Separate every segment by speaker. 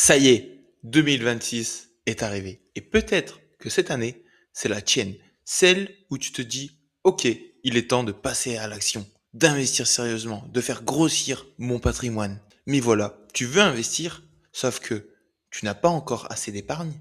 Speaker 1: Ça y est, 2026 est arrivé. Et peut-être que cette année, c'est la tienne. Celle où tu te dis, OK, il est temps de passer à l'action, d'investir sérieusement, de faire grossir mon patrimoine. Mais voilà, tu veux investir, sauf que tu n'as pas encore assez d'épargne,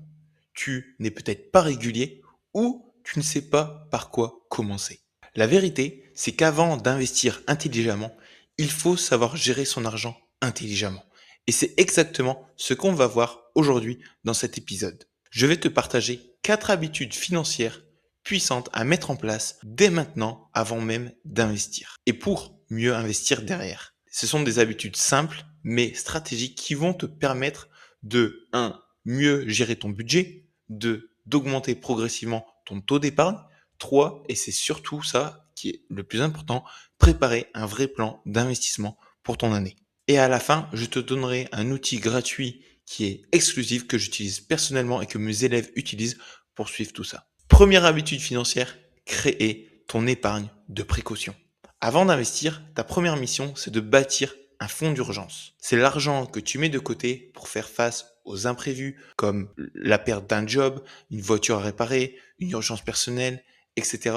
Speaker 1: tu n'es peut-être pas régulier ou tu ne sais pas par quoi commencer. La vérité, c'est qu'avant d'investir intelligemment, il faut savoir gérer son argent intelligemment. Et c'est exactement ce qu'on va voir aujourd'hui dans cet épisode. Je vais te partager 4 habitudes financières puissantes à mettre en place dès maintenant avant même d'investir. Et pour mieux investir derrière. Ce sont des habitudes simples mais stratégiques qui vont te permettre de 1. Mieux gérer ton budget, 2. D'augmenter progressivement ton taux d'épargne, 3. Et c'est surtout ça qui est le plus important, préparer un vrai plan d'investissement pour ton année. Et à la fin, je te donnerai un outil gratuit qui est exclusif, que j'utilise personnellement et que mes élèves utilisent pour suivre tout ça. Première habitude financière, créer ton épargne de précaution. Avant d'investir, ta première mission, c'est de bâtir un fonds d'urgence. C'est l'argent que tu mets de côté pour faire face aux imprévus, comme la perte d'un job, une voiture à réparer, une urgence personnelle, etc.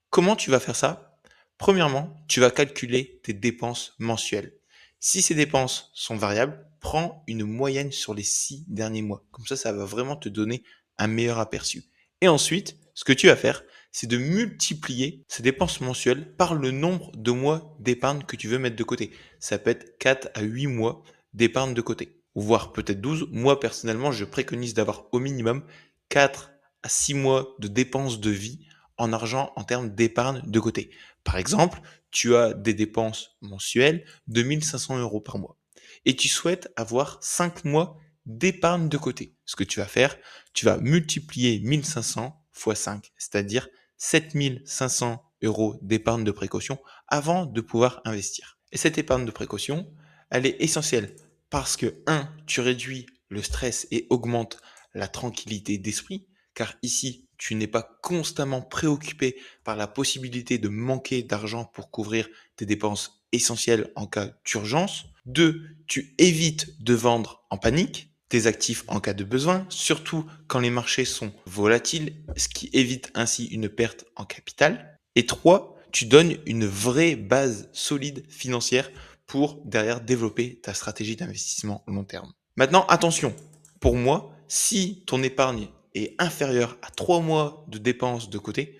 Speaker 1: Comment tu vas faire ça? Premièrement, tu vas calculer tes dépenses mensuelles. Si ces dépenses sont variables, prends une moyenne sur les 6 derniers mois. Comme ça va vraiment te donner un meilleur aperçu. Et ensuite, ce que tu vas faire, c'est de multiplier ces dépenses mensuelles par le nombre de mois d'épargne que tu veux mettre de côté. Ça peut être 4 à 8 mois d'épargne de côté, voire peut-être 12. Moi, personnellement, je préconise d'avoir au minimum 4 à 6 mois de dépenses de vie en argent en termes d'épargne de côté. Par exemple, tu as des dépenses mensuelles de 1500 euros par mois et tu souhaites avoir 5 mois d'épargne de côté. Ce que tu vas faire, tu vas multiplier 1500 fois 5, c'est-à-dire 7500 euros d'épargne de précaution avant de pouvoir investir. Et cette épargne de précaution, elle est essentielle parce que, 1, tu réduis le stress et augmente la tranquillité d'esprit, car ici, tu n'es pas constamment préoccupé par la possibilité de manquer d'argent pour couvrir tes dépenses essentielles en cas d'urgence. 2, tu évites de vendre en panique tes actifs en cas de besoin, surtout quand les marchés sont volatiles, ce qui évite ainsi une perte en capital. Et 3, tu donnes une vraie base solide financière pour derrière développer ta stratégie d'investissement long terme. Maintenant, attention, pour moi, si ton épargne est inférieure à 3 mois de dépenses de côté,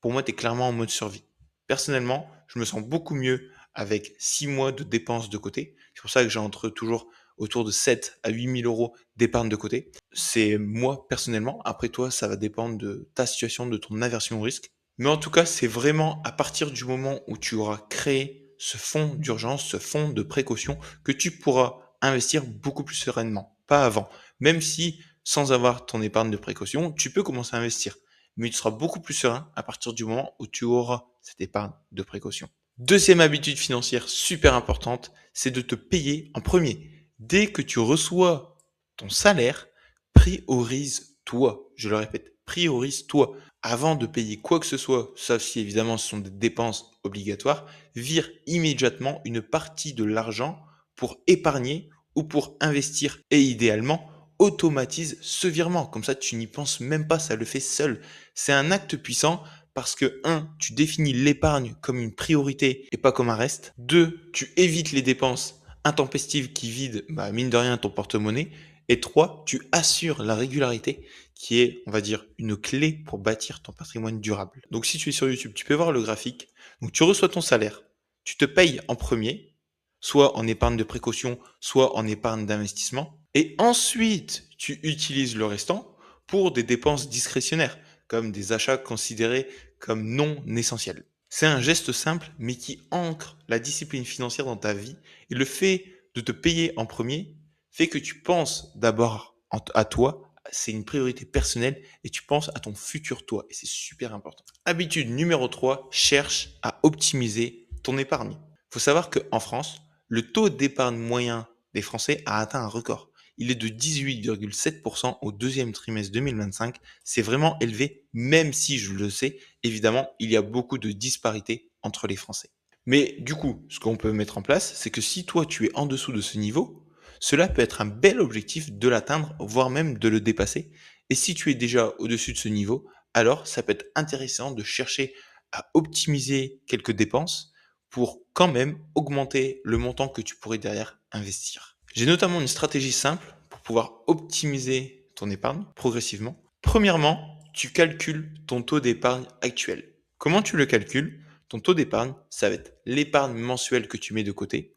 Speaker 1: pour moi, tu es clairement en mode survie. Personnellement, je me sens beaucoup mieux avec 6 mois de dépenses de côté. C'est pour ça que j'ai entre toujours autour de 7 à 8 000 euros d'épargne de côté. C'est moi personnellement. Après toi, ça va dépendre de ta situation, de ton aversion au risque. Mais en tout cas, c'est vraiment à partir du moment où tu auras créé ce fonds d'urgence, ce fonds de précaution, que tu pourras investir beaucoup plus sereinement. Pas avant. Même si, sans avoir ton épargne de précaution, tu peux commencer à investir. Mais tu seras beaucoup plus serein à partir du moment où tu auras cette épargne de précaution. Deuxième habitude financière super importante, c'est de te payer en premier. Dès que tu reçois ton salaire, priorise-toi. Je le répète, priorise-toi. Avant de payer quoi que ce soit, sauf si évidemment ce sont des dépenses obligatoires, vire immédiatement une partie de l'argent pour épargner ou pour investir. Et idéalement, automatise ce virement. Comme ça, tu n'y penses même pas, ça le fait seul. C'est un acte puissant parce que 1, tu définis l'épargne comme une priorité et pas comme un reste. 2, tu évites les dépenses intempestives qui vident, mine de rien, ton porte-monnaie. Et 3, tu assures la régularité qui est, on va dire, une clé pour bâtir ton patrimoine durable. Donc si tu es sur YouTube, tu peux voir le graphique. Donc tu reçois ton salaire, tu te payes en premier, soit en épargne de précaution, soit en épargne d'investissement. Et ensuite, tu utilises le restant pour des dépenses discrétionnaires, comme des achats considérés comme non essentiels. C'est un geste simple, mais qui ancre la discipline financière dans ta vie. Et le fait de te payer en premier fait que tu penses d'abord à toi, c'est une priorité personnelle, et tu penses à ton futur toi. Et c'est super important. Habitude numéro 3, cherche à optimiser ton épargne. Il faut savoir qu'en France, le taux d'épargne moyen des Français a atteint un record. Il est de 18,7% au deuxième trimestre 2025. C'est vraiment élevé, même si je le sais, évidemment, il y a beaucoup de disparités entre les Français. Mais du coup, ce qu'on peut mettre en place, c'est que si toi tu es en dessous de ce niveau, Cela peut être un bel objectif de l'atteindre, voire même de le dépasser. Et si tu es déjà au-dessus de ce niveau, alors ça peut être intéressant de chercher à optimiser quelques dépenses pour quand même augmenter le montant que tu pourrais derrière investir. J'ai notamment une stratégie simple pour pouvoir optimiser ton épargne progressivement. Premièrement, tu calcules ton taux d'épargne actuel. Comment tu le calcules? Ton taux d'épargne, ça va être l'épargne mensuelle que tu mets de côté,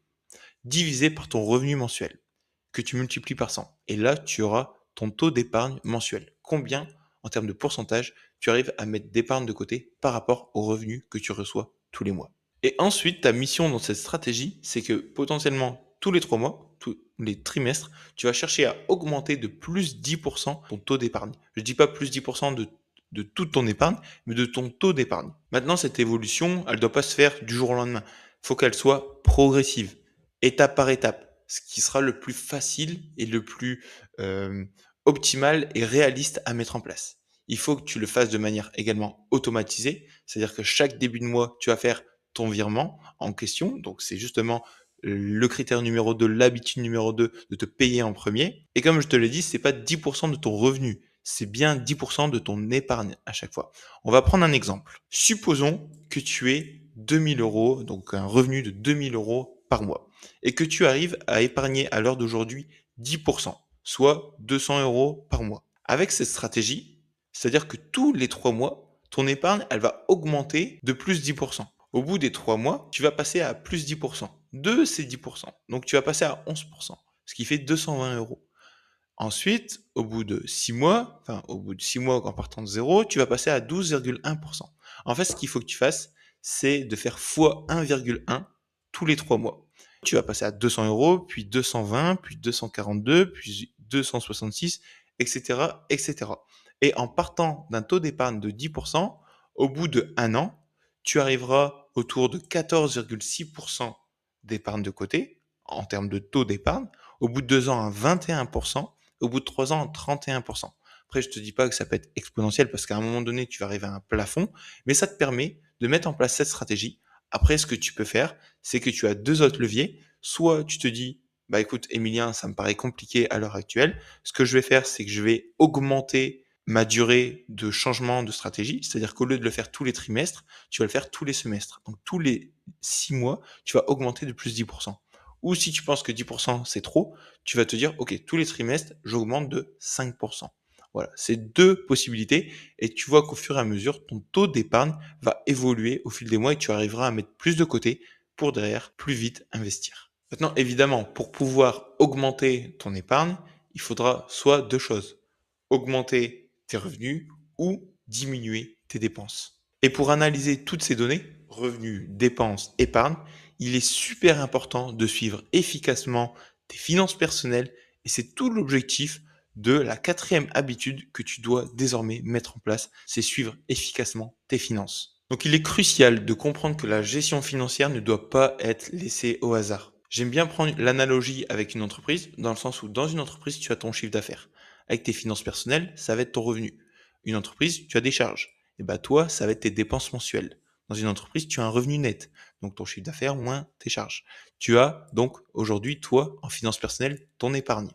Speaker 1: divisé par ton revenu mensuel, que tu multiplies par 100. Et là, tu auras ton taux d'épargne mensuel. Combien, en termes de pourcentage, tu arrives à mettre d'épargne de côté par rapport aux revenus que tu reçois tous les mois. Et ensuite, ta mission dans cette stratégie, c'est que potentiellement tous les 3 mois, tous les trimestres, tu vas chercher à augmenter de plus 10% ton taux d'épargne. Je ne dis pas plus 10% de toute ton épargne, mais de ton taux d'épargne. Maintenant, cette évolution, elle ne doit pas se faire du jour au lendemain. Il faut qu'elle soit progressive, étape par étape, ce qui sera le plus facile et le plus euh, optimal et réaliste à mettre en place. Il faut que tu le fasses de manière également automatisée, c'est-à-dire que chaque début de mois, tu vas faire ton virement en question. Donc, c'est justement le critère numéro 2, l'habitude numéro 2 de te payer en premier. Et comme je te l'ai dit, c'est pas 10% de ton revenu, c'est bien 10% de ton épargne à chaque fois. On va prendre un exemple. Supposons que tu aies 2000 euros, donc un revenu de 2000 euros par mois, et que tu arrives à épargner à l'heure d'aujourd'hui 10%, soit 200 euros par mois. Avec cette stratégie, c'est-à-dire que tous les 3 mois, ton épargne, elle va augmenter de plus 10%. Au bout des 3 mois, tu vas passer à plus 10% de ces 10%. Donc, tu vas passer à 11%, ce qui fait 220 euros. Ensuite, au bout de 6 mois en partant de zéro, tu vas passer à 12,1%. En fait, ce qu'il faut que tu fasses, c'est de faire fois 1,1 tous les 3 mois. Tu vas passer à 200 euros, puis 220, puis 242, puis 266, etc., etc. Et en partant d'un taux d'épargne de 10%, au bout de 1 an, tu arriveras autour de 14,6% d'épargne de côté, en termes de taux d'épargne. Au bout de 2 ans, à 21%. Au bout de 3 ans, 31%. Après, je te dis pas que ça peut être exponentiel parce qu'à un moment donné, tu vas arriver à un plafond, mais ça te permet de mettre en place cette stratégie. Après, ce que tu peux faire, c'est que tu as deux autres leviers. Soit tu te dis, bah écoute, Emilien, ça me paraît compliqué à l'heure actuelle. Ce que je vais faire, c'est que je vais augmenter ma durée de changement de stratégie. C'est-à-dire qu'au lieu de le faire tous les trimestres, tu vas le faire tous les semestres. Donc tous les 6 mois, tu vas augmenter de plus 10%. Ou si tu penses que 10% c'est trop, tu vas te dire, OK, tous les trimestres, j'augmente de 5%. Voilà, c'est deux possibilités et tu vois qu'au fur et à mesure, ton taux d'épargne va évoluer au fil des mois et tu arriveras à mettre plus de côté pour derrière plus vite investir. Maintenant, évidemment, pour pouvoir augmenter ton épargne, il faudra soit deux choses, augmenter tes revenus ou diminuer tes dépenses. Et pour analyser toutes ces données, revenus, dépenses, épargne, il est super important de suivre efficacement tes finances personnelles et c'est tout l'objectif de la quatrième habitude que tu dois désormais mettre en place, c'est suivre efficacement tes finances. Donc il est crucial de comprendre que la gestion financière ne doit pas être laissée au hasard. J'aime bien prendre l'analogie avec une entreprise, dans le sens où dans une entreprise, tu as ton chiffre d'affaires. Avec tes finances personnelles, ça va être ton revenu. Une entreprise, tu as des charges. Et bah toi, ça va être tes dépenses mensuelles. Dans une entreprise, tu as un revenu net, donc ton chiffre d'affaires moins tes charges. Tu as donc aujourd'hui, toi, en finances personnelles, ton épargne,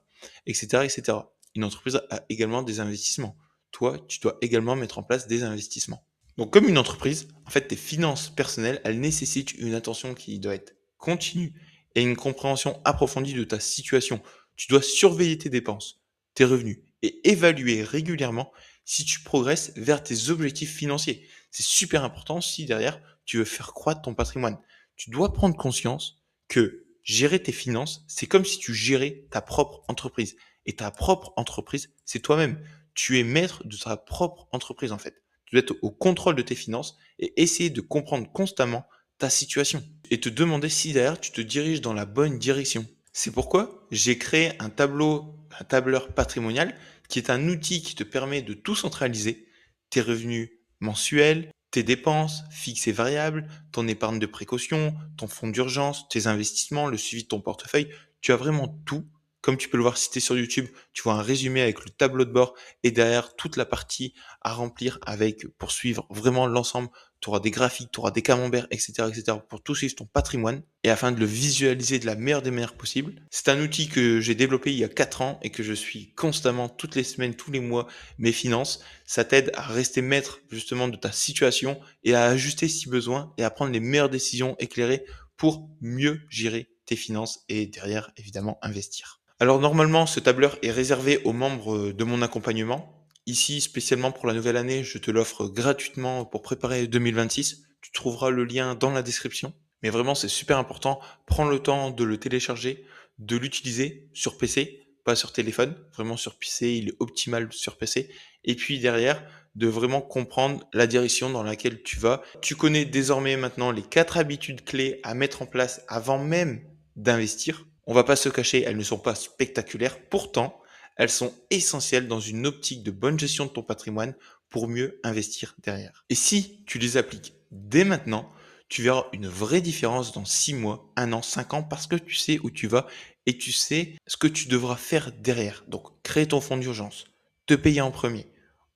Speaker 1: etc., etc. Une entreprise a également des investissements. Toi, tu dois également mettre en place des investissements. Donc comme une entreprise, en fait, tes finances personnelles, elles nécessitent une attention qui doit être continue et une compréhension approfondie de ta situation. Tu dois surveiller tes dépenses, tes revenus et évaluer régulièrement si tu progresses vers tes objectifs financiers. C'est super important si derrière tu veux faire croître ton patrimoine. Tu dois prendre conscience que gérer tes finances, c'est comme si tu gérais ta propre entreprise. Et ta propre entreprise, c'est toi-même. Tu es maître de ta propre entreprise en fait. Tu dois être au contrôle de tes finances et essayer de comprendre constamment ta situation et te demander si derrière tu te diriges dans la bonne direction. C'est pourquoi j'ai créé un tableur patrimonial qui est un outil qui te permet de tout centraliser, tes revenus mensuels, tes dépenses fixes et variables, ton épargne de précaution, ton fonds d'urgence, tes investissements, le suivi de ton portefeuille. Tu as vraiment tout. Comme tu peux le voir cité sur YouTube, tu vois un résumé avec le tableau de bord et derrière toute la partie à remplir avec pour suivre vraiment l'ensemble tu auras des graphiques, tu auras des camemberts, etc., etc., pour tout suivre ton patrimoine et afin de le visualiser de la meilleure des manières possibles. C'est un outil que j'ai développé il y a 4 ans et que je suis constamment, toutes les semaines, tous les mois, mes finances. Ça t'aide à rester maître justement de ta situation et à ajuster si besoin et à prendre les meilleures décisions éclairées pour mieux gérer tes finances et derrière, évidemment, investir. Alors normalement, ce tableur est réservé aux membres de mon accompagnement. Ici, spécialement pour la nouvelle année, je te l'offre gratuitement pour préparer 2026. Tu trouveras le lien dans la description. Mais vraiment, c'est super important. Prends le temps de le télécharger, de l'utiliser sur PC, pas sur téléphone. Vraiment sur PC, il est optimal sur PC. Et puis derrière, de vraiment comprendre la direction dans laquelle tu vas. Tu connais désormais maintenant les 4 habitudes clés à mettre en place avant même d'investir. On va pas se cacher, elles ne sont pas spectaculaires. Pourtant, elles sont essentielles dans une optique de bonne gestion de ton patrimoine pour mieux investir derrière. Et si tu les appliques dès maintenant, tu verras une vraie différence dans 6 mois, 1 an, 5 ans parce que tu sais où tu vas et tu sais ce que tu devras faire derrière. Donc, créer ton fonds d'urgence, te payer en premier,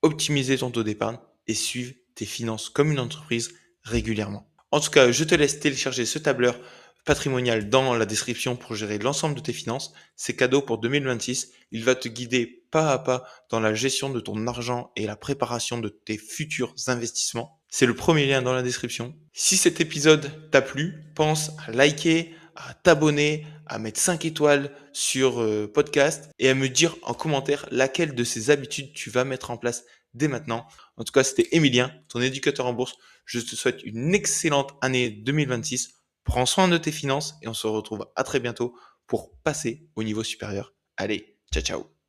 Speaker 1: optimiser ton taux d'épargne et suivre tes finances comme une entreprise régulièrement. En tout cas, je te laisse télécharger ce tableur patrimonial dans la description pour gérer l'ensemble de tes finances. C'est cadeau pour 2026. Il va te guider pas à pas dans la gestion de ton argent et la préparation de tes futurs investissements. C'est le premier lien dans la description. Si cet épisode t'a plu, pense à liker, à t'abonner, à mettre 5 étoiles sur podcast et à me dire en commentaire laquelle de ces habitudes tu vas mettre en place dès maintenant. En tout cas, c'était Emilien, ton éducateur en bourse. Je te souhaite une excellente année 2026. Prends soin de tes finances et on se retrouve à très bientôt pour passer au niveau supérieur. Allez, ciao ciao.